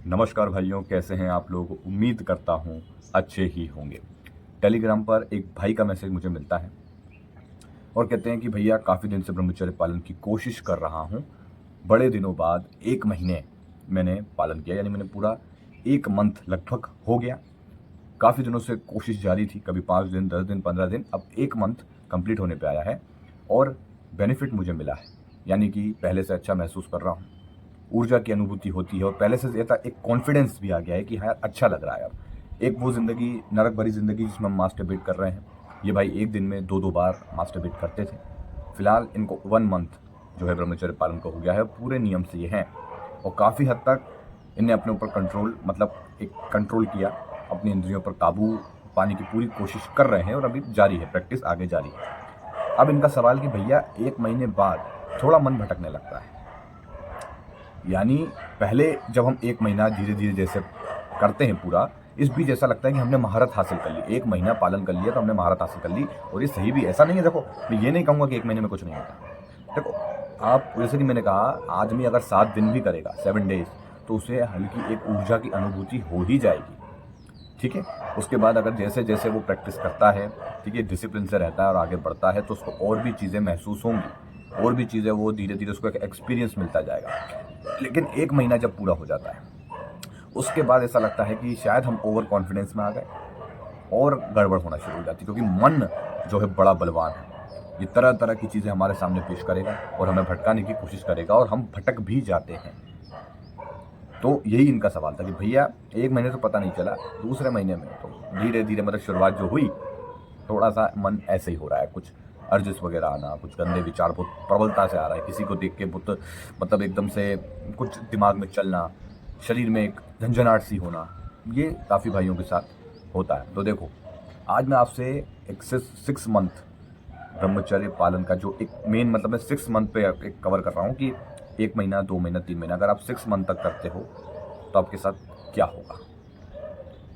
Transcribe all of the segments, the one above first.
नमस्कार भाइयों, कैसे हैं आप लोग। उम्मीद करता हूं अच्छे ही होंगे। टेलीग्राम पर एक भाई का मैसेज मुझे मिलता है और कहते हैं कि भैया काफ़ी दिन से ब्रह्मचर्य पालन की कोशिश कर रहा हूं। बड़े दिनों बाद 1 महीने मैंने पालन किया, यानी मैंने पूरा 1 मंथ लगभग हो गया। काफ़ी दिनों से कोशिश जारी थी, कभी 5 दिन, 10 दिन, 15 दिन, अब 1 मंथ कंप्लीट होने पे आया है और बेनिफिट मुझे मिला है। यानी कि पहले से अच्छा महसूस कर रहा हूँ, ऊर्जा की अनुभूति होती है और पहले से ज़्यादा एक कॉन्फिडेंस भी आ गया है कि हाँ यार, अच्छा लग रहा है। अब एक वो ज़िंदगी, नरक भरी ज़िंदगी जिसमें हम मास्टरबेट कर रहे हैं, ये भाई एक दिन में 2-2 बार मास्टरबेट करते थे। फिलहाल इनको 1 मंथ जो है ब्रह्मचर्य पालन का हो गया है, पूरे नियम से ये हैं और काफ़ी हद तक इनने अपने ऊपर कंट्रोल, मतलब एक कंट्रोल किया, अपनी इंद्रियों पर काबू पाने की पूरी कोशिश कर रहे हैं और अभी जारी है, प्रैक्टिस आगे जारी है। अब इनका सवाल कि भैया 1 महीने बाद थोड़ा मन भटकने लगता है। यानी पहले जब हम 1 महीना धीरे धीरे जैसे करते हैं पूरा, इस बीच ऐसा लगता है कि हमने महारत हासिल कर ली। 1 महीना पालन कर लिया तो हमने महारत हासिल कर ली, और ये सही भी ऐसा नहीं है। देखो, मैं ये नहीं कहूँगा कि 1 महीने में कुछ नहीं होता। देखो, आप जैसे कि मैंने कहा, आदमी अगर 7 दिन भी करेगा, 7 डेज, तो उसे हल्की एक ऊर्जा की अनुभूति हो ही जाएगी। ठीक है। उसके बाद अगर जैसे जैसे वो प्रैक्टिस करता है, ठीक है, डिसिप्लिन से रहता है और आगे बढ़ता है, तो उसको और भी चीज़ें महसूस होंगी, और भी चीज़ें वो धीरे धीरे उसको एक एक्सपीरियंस मिलता जाएगा। लेकिन 1 महीना जब पूरा हो जाता है, उसके बाद ऐसा लगता है कि शायद हम ओवर कॉन्फिडेंस में आ गए और गड़बड़ होना शुरू हो जाती है, क्योंकि मन जो है बड़ा बलवान है। ये तरह तरह की चीज़ें हमारे सामने पेश करेगा और हमें भटकाने की कोशिश करेगा, और हम भटक भी जाते हैं। तो यही इनका सवाल था कि भैया 1 महीने तो पता नहीं चला, दूसरे महीने में तो धीरे धीरे, मतलब शुरुआत जो हुई, थोड़ा सा मन ऐसे ही हो रहा है, कुछ अर्जिस वगैरह आना, कुछ गंदे विचार बहुत प्रबलता से आ रहा है, किसी को देख के बहुत, मतलब एकदम से कुछ दिमाग में चलना, शरीर में एक झंझनाहट सी होना, ये काफ़ी भाइयों के साथ होता है। तो देखो, आज मैं आपसे एक 6 मंथ ब्रह्मचर्य पालन का जो एक मेन, मतलब मैं 6 मंथ पे एक कवर कर रहा हूँ कि 1 महीना, 2 महीना, 3 महीना, अगर आप 6 मंथ तक करते हो तो आपके साथ क्या होगा।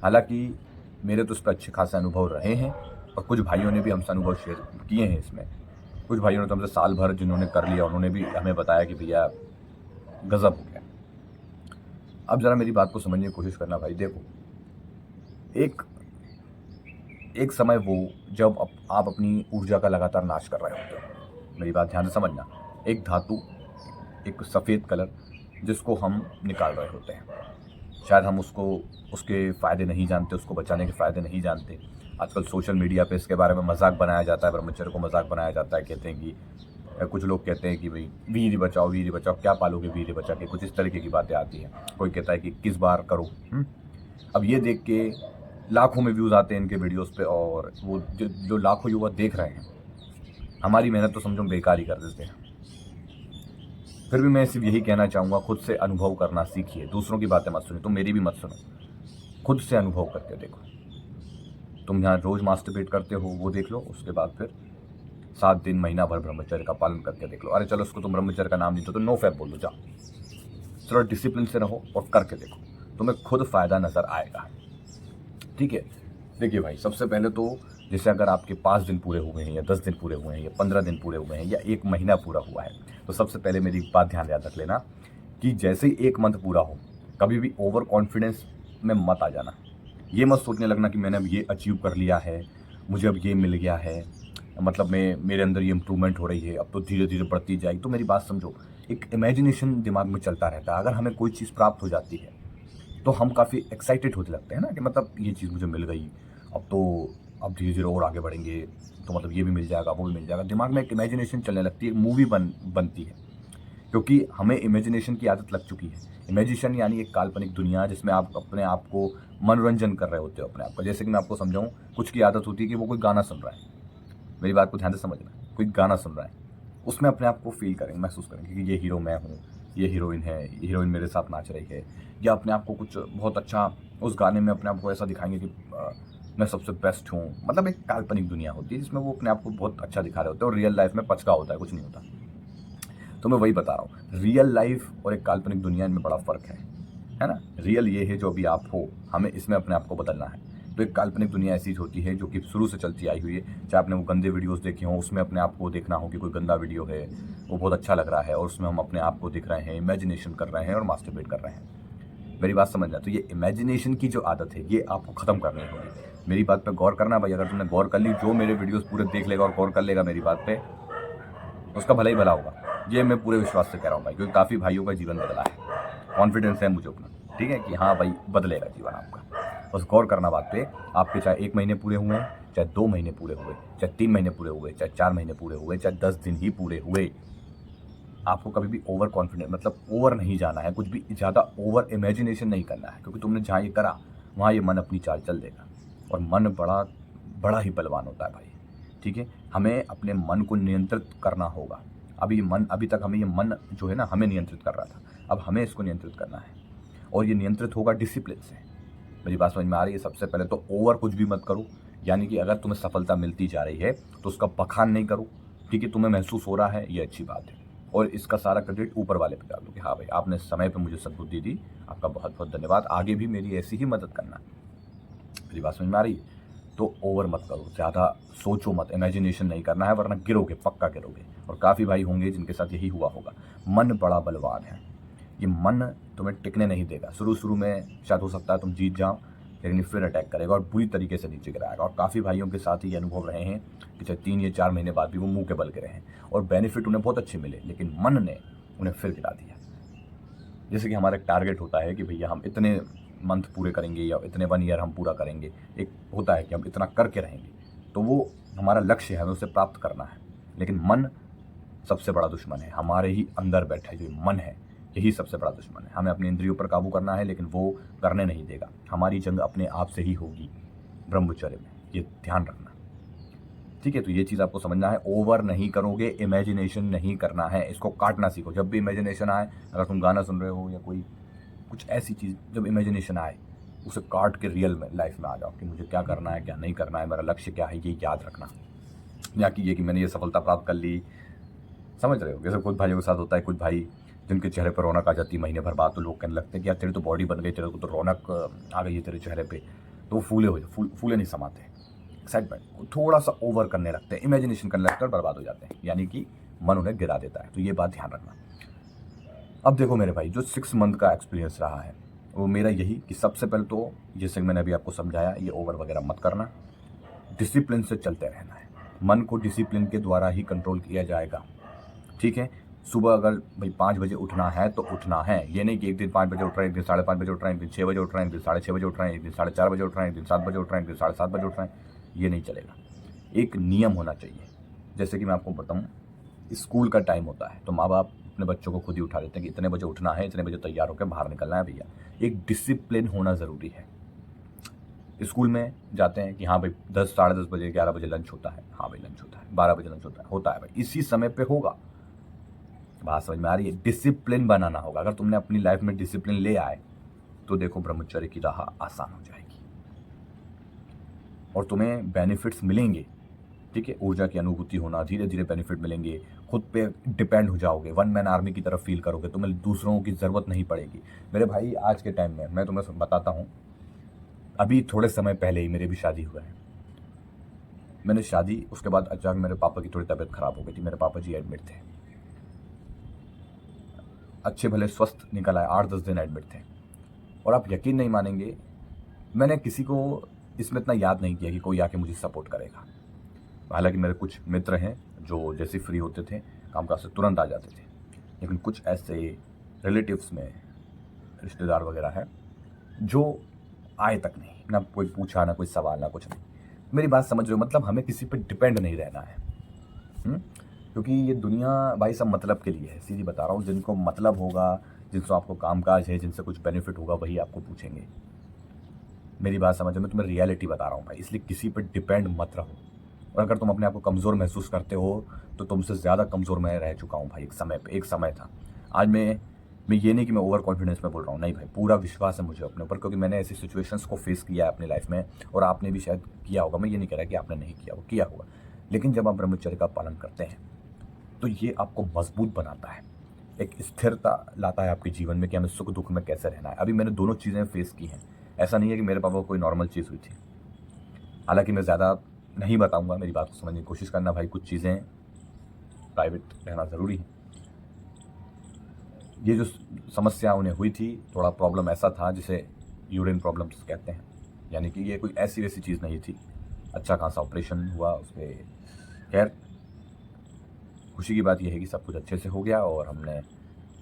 हालांकि मेरे तो इस पर अच्छे खासे अनुभव रहे हैं, और कुछ भाइयों ने भी हमसे अनुभव शेयर किए हैं इसमें। कुछ भाइयों ने तो हमसे साल भर जिन्होंने कर लिया, उन्होंने भी हमें बताया कि भैया गज़ब हो गया। अब ज़रा मेरी बात को समझने की कोशिश करना भाई। देखो, एक एक समय वो, जब आप अपनी ऊर्जा का लगातार नाश कर रहे होते हो। मेरी बात ध्यान से समझना। एक धातु, एक सफ़ेद कलर, जिसको हम निकाल रहे होते हैं। शायद हम उसको, उसके फ़ायदे नहीं जानते, उसको बचाने के फ़ायदे नहीं जानते। आजकल सोशल मीडिया पे इसके बारे में मजाक बनाया जाता है, ब्रह्मचर्य को मजाक बनाया जाता है। कहते हैं कि कुछ लोग कहते हैं कि भाई वीर्य बचाओ, वीर्य बचाओ, क्या पालोगे वीर्य बचा के, कुछ इस तरीके की बातें आती हैं। कोई कहता है कि किस बार करो। अब ये देख के लाखों में व्यूज़ आते हैं इनके वीडियोस पे, और वो जो लाखों युवा देख रहे हैं, हमारी मेहनत तो समझो बेकार ही कर देते हैं। फिर भी मैं सिर्फ यही कहना चाहूँगा, खुद से अनुभव करना सीखिए, दूसरों की बातें मत सुनिए, तुम मेरी भी मत सुनो, खुद से अनुभव करके देखो। तुम यहाँ रोज़ मास्टरबेट करते हो, वो देख लो, उसके बाद फिर 7 दिन, महीना भर ब्रह्मचर्य का पालन करके देख लो। अरे चलो, उसको तुम ब्रह्मचर्य का नाम नहीं दो तो नो फैप बोल दो, जाओ। चलो, डिसिप्लिन से रहो और करके देखो, तुम्हें खुद फ़ायदा नज़र आएगा। ठीक है। देखिए भाई, सबसे पहले तो जैसे अगर आपके 5 दिन पूरे हुए हैं, या 10 दिन पूरे हुए हैं, या 15 दिन पूरे हुए हैं, या 1 महीना पूरा हुआ है, तो सबसे पहले मेरी एक बात ध्यान याद रख लेना कि जैसे ही 1 मंथ पूरा हो, कभी भी ओवर कॉन्फिडेंस में मत आ जाना। ये मत सोचने लगना कि मैंने अब ये अचीव कर लिया है, मुझे अब ये मिल गया है, मतलब मेरे अंदर ये इम्प्रूवमेंट हो रही है, अब तो धीरे धीरे बढ़ती जाएगी। तो मेरी बात समझो, एक इमेजिनेशन दिमाग में चलता रहता है। अगर हमें कोई चीज़ प्राप्त हो जाती है तो हम काफ़ी एक्साइटेड होने लगते हैं ना, कि मतलब ये चीज़ मुझे मिल गई, अब तो अब धीरे धीरे और आगे बढ़ेंगे, तो मतलब ये भी मिल जाएगा, वो भी मिल जाएगा। दिमाग में एक इमेजिनेशन चलने लगती है, एक मूवी बनती है, क्योंकि हमें इमेजिनेशन की आदत लग चुकी है। इमेजिनेशन यानी एक काल्पनिक दुनिया, जिसमें आप अपने आप को मनोरंजन कर रहे होते हो अपने आप का। जैसे कि मैं आपको समझाऊँ, कुछ की आदत होती है कि वो कोई गाना सुन रहा है, मेरी बात को ध्यान से समझना, कोई गाना सुन रहा है, उसमें अपने आप को फील करेंगे, महसूस करेंगे कि ये हीरो मैं हूँ, ये हीरोइन है, ये हीरोइन मेरे साथ नाच रही है, या अपने आप को कुछ बहुत अच्छा, उस गाने में अपने आप को ऐसा दिखाएंगे कि मैं सबसे बेस्ट हूँ। मतलब एक काल्पनिक दुनिया होती है जिसमें वो अपने आप को बहुत अच्छा दिखा रहे होते हैं, और रियल लाइफ में पचका होता है, कुछ नहीं होता। तो मैं वही बता रहा हूँ, रियल लाइफ और एक काल्पनिक दुनिया, इनमें बड़ा फ़र्क है ना। रियल ये है जो अभी आप हो, हमें इसमें अपने आप को बदलना है। तो एक काल्पनिक दुनिया ऐसी होती है जो कि शुरू से चलती आई हुई है। चाहे आपने वो गंदे वीडियोस देखे हों, उसमें अपने आप को देखना हो कि कोई गंदा वीडियो है, वो बहुत अच्छा लग रहा है, और उसमें हम अपने आप को दिख रहे हैं, इमेजिनेशन कर रहे हैं और मास्टरबेट कर रहे हैं। मेरी बात समझना। तो ये इमेजिनेशन की जो आदत है ये आपको ख़त्म करनी होगी। मेरी बात पे गौर करना भाई। अगर तुमने गौर कर ली, जो मेरे वीडियोस पूरे देख लेगा और गौर कर लेगा मेरी बात पे, उसका भला ही भला होगा। ये मैं पूरे विश्वास से कह रहा हूँ भाई, क्योंकि काफ़ी भाइयों का जीवन बदला है। कॉन्फिडेंस है मुझे अपना, ठीक है, कि हाँ भाई बदलेगा जीवन आपका। बस गौर करना बात पे। आपके चाहे 1 महीने पूरे हुए, चाहे 2 महीने पूरे हुए, चाहे 3 महीने पूरे हुए, चाहे 4 महीने पूरे हुए, चाहे 10 दिन ही पूरे हुए, आपको कभी भी ओवर कॉन्फिडेंट मतलब ओवर नहीं जाना है, कुछ भी ज़्यादा ओवर इमेजिनेशन नहीं करना है, क्योंकि तुमने जहाँ ये करा वहाँ ये मन अपनी चाल चल देगा। और मन बड़ा बड़ा ही बलवान होता है भाई, ठीक है। हमें अपने मन को नियंत्रित करना होगा। अभी तक हमें ये मन जो है ना हमें नियंत्रित कर रहा था, अब हमें इसको नियंत्रित करना है। और ये नियंत्रित होगा डिसिप्लिन से। मेरी बात समझ में आ रही है? सबसे पहले तो ओवर कुछ भी मत करो, यानी कि अगर तुम्हें सफलता मिलती जा रही है तो उसका बखान नहीं करो, ठीक है। तुम्हें महसूस हो रहा है, ये अच्छी बात है, और इसका सारा क्रेडिट ऊपर वाले पे डाल दो कि हाँ भाई आपने समय पे मुझे सद्बुद्धि दी, आपका बहुत बहुत धन्यवाद, आगे भी मेरी ऐसी ही मदद करना। मेरी बात समझ में आ रही है? तो ओवर मत करो, ज़्यादा सोचो मत, इमेजिनेशन नहीं करना है, वरना गिरोगे, पक्का गिरोगे। और काफ़ी भाई होंगे जिनके साथ यही हुआ होगा। मन बड़ा बलवान है, ये मन तुम्हें टिकने नहीं देगा। शुरू में शायद हो सकता है तुम जीत जाओ, लेकिन फिर अटैक करेगा और बुरी तरीके से नीचे गिराएगा। और काफ़ी भाइयों के साथ ये अनुभव रहे हैं कि चाहे 3 या 4 महीने बाद भी वो मुंह के बल गिरे हैं और बेनिफिट उन्हें बहुत अच्छे मिले, लेकिन मन ने उन्हें फिर गिरा दिया। जैसे कि हमारा एक टारगेट होता है कि भैया हम इतने मंथ पूरे करेंगे या इतने 1 ईयर हम पूरा करेंगे, एक होता है कि हम इतना करके रहेंगे, तो वो हमारा लक्ष्य है, हमें उसे प्राप्त करना है। लेकिन मन सबसे बड़ा दुश्मन है, हमारे ही अंदर बैठा है जो मन है, यही सबसे बड़ा दुश्मन है। हमें अपने इंद्रियों पर काबू करना है, लेकिन वो करने नहीं देगा। हमारी जंग अपने आप से ही होगी ब्रह्मचर्य में, ये ध्यान रखना, ठीक है। तो ये चीज़ आपको समझना है, ओवर नहीं करोगे, इमेजिनेशन नहीं करना है, इसको काटना सीखो। जब भी इमेजिनेशन आए, अगर तुम गाना सुन रहे हो या कोई कुछ ऐसी चीज़ जब इमेजिनेशन आए, उसे काट के रियल में लाइफ में आ जाओ कि मुझे क्या करना है, क्या नहीं करना है, मेरा लक्ष्य क्या है, ये याद रखना। या कि ये कि मैंने ये सफलता प्राप्त कर ली, समझ रहे हो? जैसे कुछ भाइयों के साथ होता है, कुछ भाई जिनके चेहरे पर रौनक आ जाती है महीने भर बाद, तो लोग कहने लगते हैं कि यार तेरी तो बॉडी बन गई, तेरे को तो रौनक आ गई है तेरे चेहरे पे, तो वो फूले नहीं समाते, एक्साइटमेंट थोड़ा सा ओवर करने लगते हैं, इमेजिनेशन करने लगते हैं और बर्बाद हो जाते हैं, यानी कि मन उन्हें गिरा देता है। तो ये बात ध्यान रखना। अब देखो मेरे भाई, जो 6 मंथ का एक्सपीरियंस रहा है वो मेरा यही कि सबसे पहले तो जैसे मैंने अभी आपको समझाया, ये ओवर वगैरह मत करना, डिसिप्लिन से चलते रहना है। मन को डिसिप्लिन के द्वारा ही कंट्रोल किया जाएगा, ठीक है। सुबह अगर भाई 5 बजे उठना है तो उठना है, ये नहीं कि एक दिन 5 बजे उठ रहे हैं, एक दिन 5:30 बजे उठ रहे हैं, एक दिन 6 बजे उठ रहे हैं, एक दिन 6:30 बजे उठ रहे हैं, एक दिन 4:30 बजे उठ रहे हैं, एक दिन 7 बजे उठ रहे हैं, एक दिन 7:30 बजे उठ रहे हैं, ये नहीं चलेगा। एक नियम होना चाहिए। जैसे कि मैं आपको बताऊँ, स्कूल का टाइम होता है तो माँ बाप अपने बच्चों को खुद ही उठा देते हैं कि इतने बजे उठना है, इतने बजे तैयार होकर बाहर निकलना है भैया। एक डिसिप्लिन होना ज़रूरी है। स्कूल में जाते हैं कि हाँ भाई 10, साढ़े 10 बजे, 11 बजे लंच होता है, हाँ भाई लंच होता है, 12 बजे लंच होता है भाई, इसी समय पे होगा। बात समझ में आ रही है? डिसिप्लिन बनाना होगा। अगर तुमने अपनी लाइफ में डिसिप्लिन ले आए तो देखो ब्रह्मचर्य की राह आसान हो जाएगी और तुम्हें बेनिफिट्स मिलेंगे, ठीक है। ऊर्जा की अनुभूति होना, धीरे धीरे बेनिफिट मिलेंगे, खुद पे डिपेंड हो जाओगे, 1 मैन आर्मी की तरफ फील करोगे, तुम्हें दूसरों की ज़रूरत नहीं पड़ेगी। मेरे भाई आज के टाइम में मैं तुम्हें बताता हूँ, अभी थोड़े समय पहले ही मेरी भी शादी हुआ है। मैंने शादी, उसके बाद अचानक मेरे पापा की थोड़ी तबीयत ख़राब हो गई थी, मेरे पापा जी एडमिट थे, अच्छे भले स्वस्थ निकल आए, 8-10 दिन एडमिट थे। और आप यकीन नहीं मानेंगे, मैंने किसी को इसमें इतना याद नहीं किया कि कोई आके मुझे सपोर्ट करेगा। हालांकि मेरे कुछ मित्र हैं जो जैसे फ्री होते थे कामकाज से तुरंत आ जाते थे, लेकिन कुछ ऐसे रिलेटिव्स में रिश्तेदार वगैरह हैं जो आए तक नहीं, ना कोई पूछा, ना कोई सवाल, ना कुछ नहीं। मेरी बात समझ रहे हो? मतलब हमें किसी पे डिपेंड नहीं रहना है, क्योंकि ये दुनिया भाई सब मतलब के लिए है, सीधी बता रहा हूँ। जिनको मतलब होगा, जिनसे आपको कामकाज है, जिनसे कुछ बेनिफिट होगा, वही आपको पूछेंगे। मेरी बात समझो, मैं तुम्हें रियलिटी बता रहा हूँ भाई, इसलिए किसी पर डिपेंड मत रहो। और अगर तुम अपने आप को कमज़ोर महसूस करते हो तो तुमसे ज़्यादा कमज़ोर मैं रह चुका हूँ भाई। एक समय था। आज मैं ये नहीं कि मैं ओवर कॉन्फिडेंस में बोल रहा हूँ, नहीं भाई, पूरा विश्वास है मुझे अपने ऊपर, क्योंकि मैंने ऐसी सिचुएशंस को फेस किया है अपनी लाइफ में, और आपने भी शायद किया होगा। मैं ये नहीं कह रहा कि आपने नहीं किया, वो किया होगा। लेकिन जब आप ब्रह्मचर्य का पालन करते हैं तो ये आपको मजबूत बनाता है, एक स्थिरता लाता है आपके जीवन में कि हमें सुख दुख में कैसे रहना है। अभी मैंने दोनों चीज़ें फेस की हैं। ऐसा नहीं है कि मेरे पापा को कोई नॉर्मल चीज़ हुई थी। हालांकि मैं ज़्यादा नहीं बताऊंगा, मेरी बात को समझने की कोशिश करना भाई, कुछ चीज़ें प्राइवेट रहना ज़रूरी है। ये जो समस्या उन्हें हुई थी, थोड़ा प्रॉब्लम ऐसा था जिसे यूरिन प्रॉब्लम्स कहते हैं, यानी कि ये कोई ऐसी वैसी चीज़ नहीं थी। अच्छा खासा ऑपरेशन हुआ उसपे। खैर, खुशी की बात यह है कि सब कुछ अच्छे से हो गया और हमने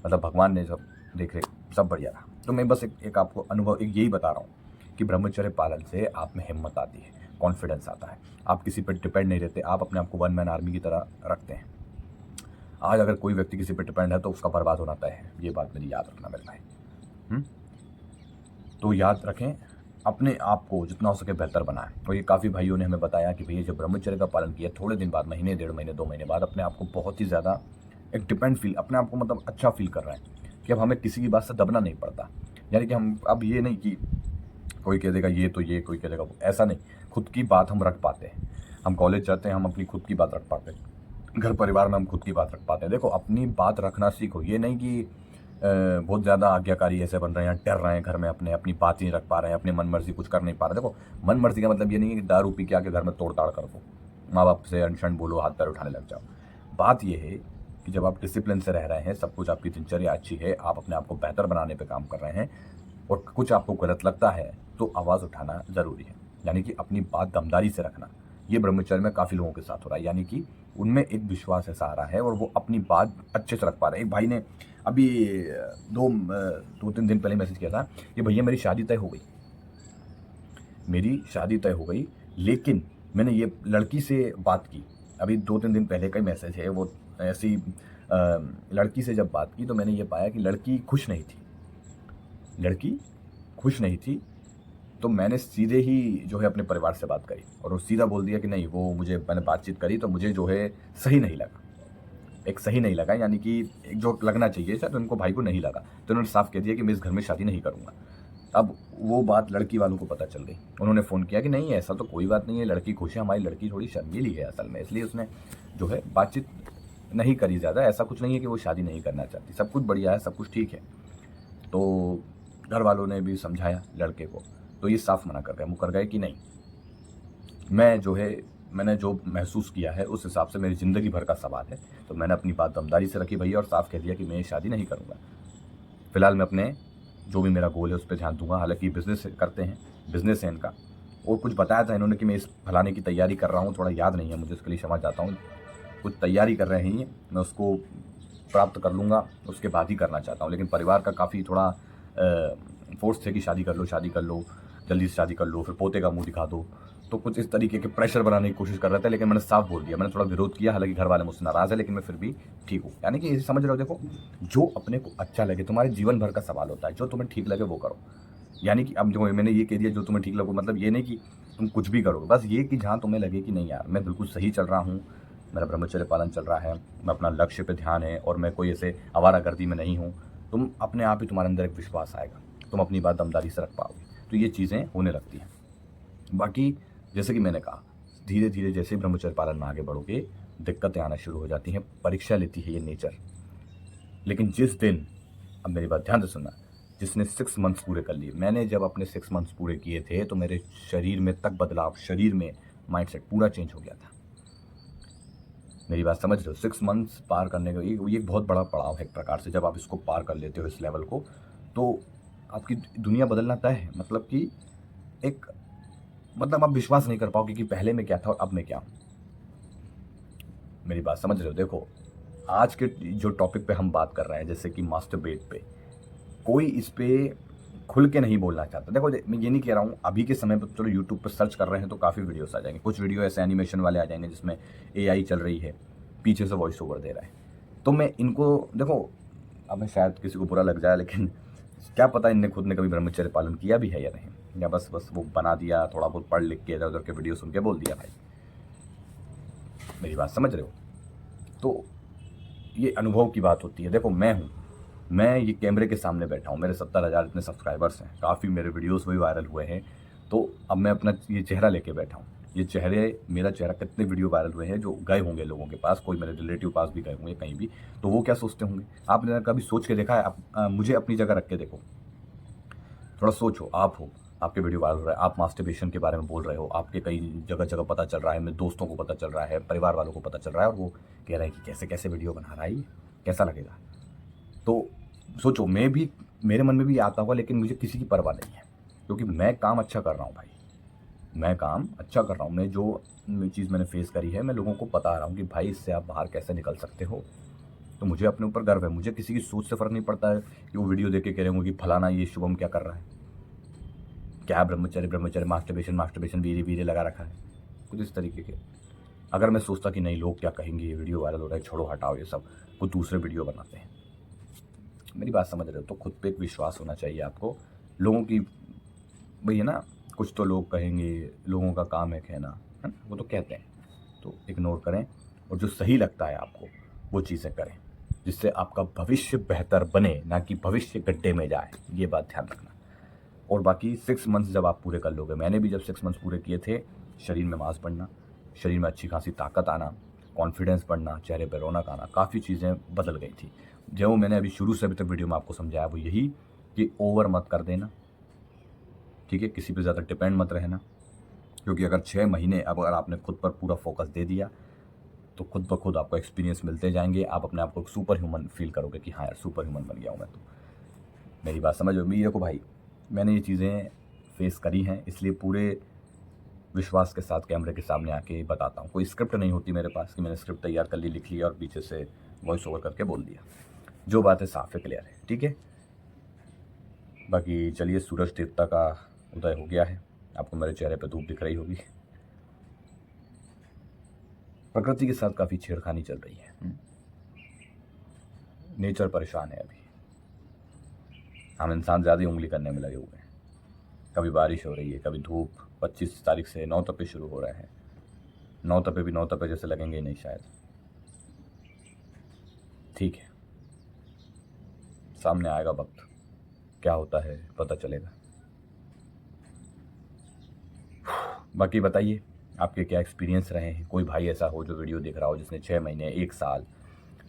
मतलब भगवान ने सब देख रेख सब बढ़िया रहा। तो मैं बस एक आपको अनुभव एक यही बता रहा हूँ कि ब्रह्मचर्य पालन से आप में हिम्मत आती है, कॉन्फिडेंस आता है, आप किसी पर डिपेंड नहीं रहते, आप अपने आप को वन मैन आर्मी की तरह रखते हैं। आज अगर कोई व्यक्ति किसी पर डिपेंड है तो उसका बर्बाद होना तय है, ये बात मेरी याद रखना मेरे भाई। तो याद रखें, अपने आप को जितना हो सके बेहतर बनाएं। और ये काफ़ी भाइयों ने हमें बताया कि भैया जब ब्रह्मचर्य का पालन किया, थोड़े दिन बाद, महीने, 1.5 महीने, 2 महीने बाद अपने आप को बहुत ही ज़्यादा एक डिपेंड फील, अपने आप को मतलब अच्छा फील कर रहे हैं कि अब हमें किसी की बात से दबना नहीं पड़ता। यानी कि हम अब ये नहीं कि कोई कह देगा ये तो ये, कोई कह देगा वो, ऐसा नहीं। खुद की बात हम रख पाते हैं। हम कॉलेज जाते हैं, हम अपनी खुद की बात रख पाते हैं। घर परिवार में हम खुद की बात रख पाते हैं। देखो, अपनी बात रखना सीखो। ये नहीं कि बहुत ज़्यादा आज्ञाकारी ऐसे बन रहे हैं, डर रहे हैं घर में, अपनी बात ही नहीं रख पा रहे हैं, अपनी मन मर्जी कुछ कर नहीं पा रहे। देखो, मन मर्जी का मतलब ये नहीं है कि दारू पी के आके घर में तोड़ ताड़ कर दो, माँ बाप से अनशन बोलो, हाथ पैर उठाने लग जाओ। बात ये है कि जब आप डिसिप्लिन से रह रहे हैं, सब कुछ आपकी दिनचर्या अच्छी है, आप अपने आप को बेहतर बनाने पर काम कर रहे हैं और कुछ आपको गलत लगता है तो आवाज़ उठाना ज़रूरी है। यानी कि अपनी बात दमदारी से रखना। ये ब्रह्मचर्य में काफ़ी लोगों के साथ हो रहा है, यानी कि उनमें एक विश्वास ऐसा आ रहा है और वो अपनी बात अच्छे से रख पा रहे हैं। एक भाई ने अभी 2-3 दिन पहले मैसेज किया था कि भैया मेरी शादी तय हो गई, मेरी शादी तय हो गई, लेकिन मैंने ये लड़की से बात की। अभी 2-3 दिन पहले का ही मैसेज है। वो ऐसी लड़की से जब बात की तो मैंने ये पाया कि लड़की खुश नहीं थी, लड़की खुश नहीं थी। तो मैंने सीधे ही जो है अपने परिवार से बात करी और वो सीधा बोल दिया कि नहीं, वो मुझे, मैंने बातचीत करी तो मुझे जो है सही नहीं लगा, एक सही नहीं लगा, यानी कि एक जो लगना चाहिए शायद उनको भाई को नहीं लगा। तो उन्होंने साफ कह दिया कि मैं इस घर में शादी नहीं करूँगा। अब वो बात लड़की वालों को पता चल गई। उन्होंने फ़ोन किया कि नहीं, ऐसा तो कोई बात नहीं है, लड़की खुश है, हमारी लड़की थोड़ी शर्मीली है असल में, इसलिए उसने जो है बातचीत नहीं करी ज़्यादा। ऐसा कुछ नहीं है कि वो शादी नहीं करना चाहती, सब कुछ बढ़िया है, सब कुछ ठीक है। तो घर वालों ने भी समझाया लड़के को, तो ये साफ मना कर गए, मुकर गए कि नहीं, मैं जो है, मैंने जो महसूस किया है उस हिसाब से मेरी ज़िंदगी भर का सवाल है। तो मैंने अपनी बात दमदारी से रखी भैया और साफ कह दिया कि मैं ये शादी नहीं करूँगा। फ़िलहाल मैं अपने जो भी मेरा गोल है उस पर ध्यान दूँगा। हालाँकि बिज़नेस करते हैं, बिज़नेस है इनका। और कुछ बताया था इन्होंने कि मैं इस फलाने की तैयारी कर रहा हूँ, थोड़ा याद नहीं है मुझे, उसके लिए क्षमा चाहता हूँ। कुछ तैयारी कर रहे हैं, मैं उसको प्राप्त कर लूँगा, उसके बाद ही करना चाहता हूँ। लेकिन परिवार का काफ़ी थोड़ा फोर्स थे कि शादी कर लो, शादी कर लो, जल्दी से शादी कर लो, फिर पोते का मुँह दिखा दो। तो कुछ इस तरीके के प्रेशर बनाने की कोशिश कर रहे थे, लेकिन मैंने साफ बोल दिया, मैंने थोड़ा विरोध किया। हालांकि घर वाले मुझसे नाराज़ है, लेकिन मैं फिर भी ठीक हूँ। यानी कि ये समझ रहे हो, देखो, जो अपने को अच्छा लगे, तुम्हारे जीवन भर का सवाल होता है, जो तुम्हें ठीक लगे वो करो। यानी कि अब जो मैंने ये कह दिया जो तुम्हें ठीक लगे, मतलब ये नहीं कि तुम कुछ भी करो, बस ये कि जहाँ तुम्हें लगे कि नहीं यार मैं बिल्कुल सही चल रहा हूँ, मेरा ब्रह्मचर्य पालन चल रहा है, मैं अपना लक्ष्य पे ध्यान है और मैं कोई ऐसे आवारागर्दी में नहीं हूँ, तुम अपने आप ही, तुम्हारे अंदर एक विश्वास आएगा, तुम अपनी बात दमदारी से रख पाओगे, तो ये चीज़ें होने लगती हैं। बाकी जैसे कि मैंने कहा, धीरे धीरे जैसे ब्रह्मचर्य पालन में आगे बढ़ोगे, दिक्कतें आना शुरू हो जाती हैं, परीक्षा लेती है ये नेचर। लेकिन जिस दिन, अब मेरी बात ध्यान से सुनना, जिसने 6 मंथ्स पूरे कर लिए, मैंने जब अपने 6 मंथ्स पूरे किए थे तो मेरे शरीर में तक बदलाव, शरीर में माइंडसेट पूरा चेंज हो गया था। मेरी बात समझ रहे हो? 6 मंथ्स पार करने का ये बहुत बड़ा पड़ाव है एक प्रकार से। जब आप इसको पार कर लेते हो, इस लेवल को, तो आपकी दुनिया बदलना तय है। मतलब कि एक, मतलब आप विश्वास नहीं कर पाओगे कि पहले में क्या था और अब में क्या हूँ। मेरी बात समझ रहे हो? देखो, आज के जो टॉपिक पे हम बात कर रहे हैं, जैसे कि मास्टरबेट पे, कोई इस पे खुल के नहीं बोलना चाहता। देखो, मैं ये नहीं कह रहा हूँ, अभी के समय पर चलो यूट्यूब पर सर्च कर रहे हैं तो काफ़ी वीडियोस आ जाएंगे, कुछ वीडियो ऐसे एनिमेशन वाले आ जाएंगे जिसमें एआई चल रही है, पीछे से वॉइस ओवर दे रहा है। तो मैं इनको, देखो, अब मैं शायद किसी को बुरा लग जाए, लेकिन क्या पता इनने खुद ने कभी ब्रह्मचर्य पालन किया भी है या नहीं, या बस वो बना दिया, थोड़ा बहुत पढ़ लिख के इधर उधर के वीडियो सुन के बोल दिया। भाई, मेरी बात समझ रहे हो? तो ये अनुभव की बात होती है। देखो, मैं ये कैमरे के सामने बैठा हूँ, मेरे 70,000 इतने सब्सक्राइबर्स हैं, काफ़ी मेरे वीडियोस भी वायरल हुए हैं। तो अब मैं अपना ये चेहरा लेके बैठा हूँ, ये मेरा चेहरा, कितने वीडियो वायरल हुए हैं जो गए होंगे लोगों के पास, कोई मेरे रिलेटिव पास भी गए होंगे कहीं भी, तो वो क्या सोचते होंगे? आपने कभी सोच के देखा है? मुझे अपनी जगह रख के देखो, थोड़ा सोचो। आप हो, आपके वीडियो वायरल हो रहा है, आप मास्टरबेशन के बारे में बोल रहे हो, आपके कई जगह जगह पता चल रहा है, मेरे दोस्तों को पता चल रहा है, परिवार वालों को पता चल रहा है, और वो कह रहे हैं कि कैसे कैसे वीडियो बना रहा है, ये कैसा लगेगा? तो सोचो, मेरे मन में भी आता होगा, लेकिन मुझे किसी की परवाह नहीं है, क्योंकि मैं काम अच्छा कर रहा हूँ भाई, मैं काम अच्छा कर रहा हूँ। मैं जो चीज़ मैंने फेस करी है, मैं लोगों को बता रहा हूँ कि भाई इससे आप बाहर कैसे निकल सकते हो। तो मुझे अपने ऊपर गर्व है, मुझे किसी की सोच से फ़र्क नहीं पड़ता है कि वो वीडियो देख के कह रहे होंगे कि फलाना ये शुभम क्या कर रहा है, क्या ब्रह्मचर्य ब्रह्मचर्य मास्टरबेशन मास्टरबेशन वीरे वीरे लगा रखा है, कुछ इस तरीके के। अगर मैं सोचता कि नहीं, लोग क्या कहेंगे, ये वीडियो वायरल हो रहा है, छोड़ो हटाओ ये सब, कुछ दूसरे वीडियो बनाते हैं। मेरी बात समझ रहे हो? तो खुद पे एक विश्वास होना चाहिए आपको। लोगों की वही है ना, कुछ तो लोग कहेंगे, लोगों का काम है कहना, है ना, वो तो कहते हैं, तो इग्नोर करें और जो सही लगता है आपको वो चीज़ें करें, जिससे आपका भविष्य बेहतर बने, ना कि भविष्य गड्ढे में जाए। ये बात ध्यान रखना। और बाकी 6 मंथ्स जब आप पूरे कर लोगे, मैंने भी जब 6 मंथ्स पूरे किए थे, शरीर में मांस बढ़ना, शरीर में अच्छी खासी ताकत आना, कॉन्फिडेंस बढ़ना, चेहरे पर रौनक आना, काफ़ी चीज़ें बदल गई थी। जो मैंने अभी शुरू से अभी तक वीडियो में आपको समझाया वो यही कि ओवर मत कर देना, ठीक है, किसी पे ज़्यादा डिपेंड मत रहना, क्योंकि अगर 6 महीने अब अगर आपने खुद पर पूरा फोकस दे दिया तो खुद ब खुद आपको एक्सपीरियंस मिलते जाएंगे, आप अपने आप को सुपर ह्यूमन फील करोगे कि हाँ यार सुपर ह्यूमन बन गया हूँ मैं। तो मेरी बात समझ मेरे को भाई, मैंने ये चीज़ें फेस करी हैं, इसलिए पूरे विश्वास के साथ कैमरे के सामने आके बताता हूँ। कोई स्क्रिप्ट नहीं होती मेरे पास कि मैंने स्क्रिप्ट तैयार कर ली, लिख लिया और पीछे से वॉइस ओवर करके बोल दिया। जो बात है साफ है, क्लियर है, ठीक है। बाकी चलिए, सूरज देवता का उदय हो गया है, आपको मेरे चेहरे पर धूप दिख रही होगी। प्रकृति के साथ काफ़ी छेड़खानी चल रही है, नेचर परेशान है अभी, हम इंसान ज़्यादा उंगली करने में लगे हुए हैं। कभी बारिश हो रही है, कभी धूप। 25 तारीख से 9 तपे शुरू हो रहे हैं, 9 तपे भी 9 तपे जैसे लगेंगे ही नहीं शायद। ठीक है, सामने आएगा वक्त, क्या होता है पता चलेगा। बाकी बताइए आपके क्या एक्सपीरियंस रहे हैं। कोई भाई ऐसा हो जो वीडियो देख रहा हो जिसने 6 महीने, 1 साल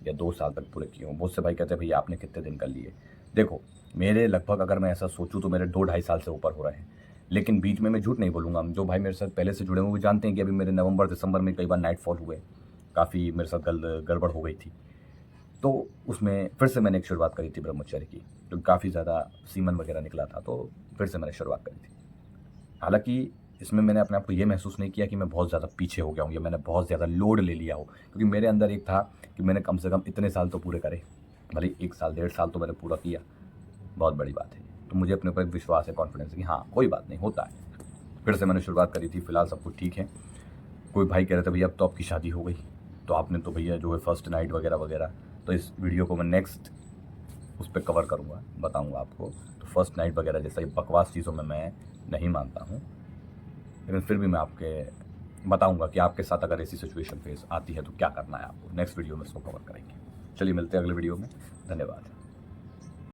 या 2 साल तक पूरे किए हों। बहुत से भाई कहते हैं भैया आपने कितने दिन कर लिए। देखो, मेरे लगभग अगर मैं ऐसा सोचूं तो मेरे 2-2.5 साल से ऊपर हो रहे हैं, लेकिन बीच में मैं झूठ नहीं बोलूँगा। जो भाई मेरे साथ पहले से जुड़े हुए वो जानते हैं कि अभी मेरे नवंबर दिसंबर में कई बार नाइटफॉल हुए, काफ़ी मेरे साथ गड़बड़ हो गई थी। तो उसमें फिर से मैंने एक शुरुआत करी थी ब्रह्मचर्य की, क्योंकि काफ़ी ज़्यादा सीमन वगैरह निकला था, तो फिर से मैंने शुरुआत करी थी। हालाँकि इसमें मैंने अपने आप को ये महसूस नहीं किया कि मैं बहुत ज़्यादा पीछे हो गया हूँ या मैंने बहुत ज़्यादा लोड ले लिया हो, क्योंकि मेरे अंदर एक था कि मैंने कम से कम इतने साल तो पूरे करे, भले 1 साल 1.5 साल तो मैंने पूरा किया, बहुत बड़ी बात है। तो मुझे अपने ऊपर एक विश्वास है, कॉन्फिडेंस है कि हाँ कोई बात नहीं, होता है। फिर से मैंने शुरुआत करी थी, फिलहाल सब कुछ ठीक है। कोई भाई कह रहे थे भैया अब तो आपकी शादी हो गई, तो आपने तो भैया जो है फर्स्ट नाइट वगैरह वगैरह, तो इस वीडियो को मैं नेक्स्ट उस पर कवर करूँगा, बताऊँगा आपको। तो फर्स्ट नाइट वगैरह जैसा ही बकवास चीज़ों में मैं नहीं मानता हूँ, लेकिन फिर भी मैं आपके बताऊंगा कि आपके साथ अगर ऐसी सिचुएशन फेस आती है तो क्या करना है आपको। नेक्स्ट वीडियो में इसको कवर करेंगे। चलिए मिलते हैं अगले वीडियो में, धन्यवाद।